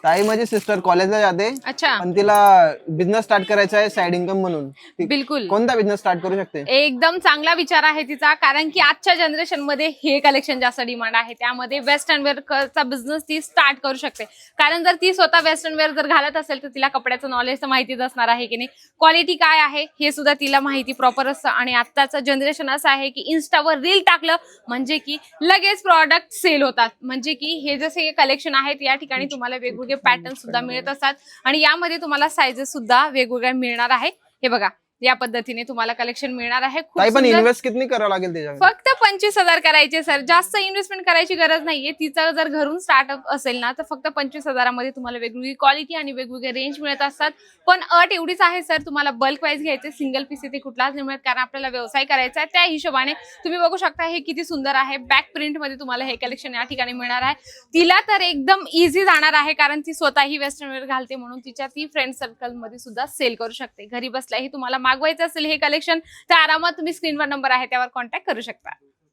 ताई माझी सिस्टर कॉलेजला जाते, अच्छा, पण तिला बिझनेस स्टार्ट करायचा आहे साइड इन्कम म्हणून. ती बिलकुल कोणता बिझनेस स्टार्ट करू शकते? एकदम चांगला विचार आहे तिचा, कारण की आजच्या जनरेशन मध्ये हे कलेक्शन जास्त डिमांड आहे. त्यामध्ये वेस्टर्न वेअरचा बिझनेस ती स्टार्ट करू शकते. कारण जर ती स्वतः वेस्टर्न वेअर जर घालत असेल तर तिला कपड्याचं नॉलेज तर माहितीच असणार आहे की नाही, क्वालिटी काय आहे हे सुद्धा तिला माहिती प्रॉपर असतं. आणि आत्ताचं जनरेशन असं आहे की इन्स्टावर रील टाकलं म्हणजे की लगेच प्रॉडक्ट सेल होतात. म्हणजे की हे जसे कलेक्शन आहेत या ठिकाणी तुम्हाला वेगवेगळे पॅटर्न सुद्धा मिळत असतात आणि यामध्ये तुम्हाला साइजेस सुद्धा वेगवेगळ्या मिळणार आहे. हे बघा, या पद्धतीने तुम्हाला कलेक्शन मिळणार आहे. खूप ताई पण सुंदर. इन्व्हेस्ट किती करावं लागेल त्याच्यामध्ये? फक्त 25,000 करायचे सर, जास्त इन्व्हेस्टमेंट करायची गरज नाहीये. तिचं जर घरून स्टार्टअप असेल ना तर फक्त 25,000 तुम्हाला वेगवेगळी क्वालिटी आणि वेगवेगळे रेंज मिळत असतात. पण अट एवढीच आहे सर, तुम्हाला बल्क वाईज घ्यायचे, सिंगल पीस इथे कुठलाच नाही मिळत, कारण आपल्याला व्यवसाय करायचा आहे. त्या हिशोबाने तुम्ही बघू शकता हे किती सुंदर आहे. बॅक प्रिंट मध्ये तुम्हाला हे कलेक्शन या ठिकाणी मिळणार आहे. तिला तर एकदम इझी जाणार आहे, कारण ती स्वतःही वेस्टर्न वेअर घालते म्हणून तिच्या ती फ्रेंड सर्कल मध्ये सुद्धा सेल करू शकते. घरी बसल्याही तुम्हाला मागवायचं असेल हे कलेक्शन तर आरामात तुम्ही स्क्रीनवर नंबर आहे त्यावर कॉन्टॅक्ट करू शकता.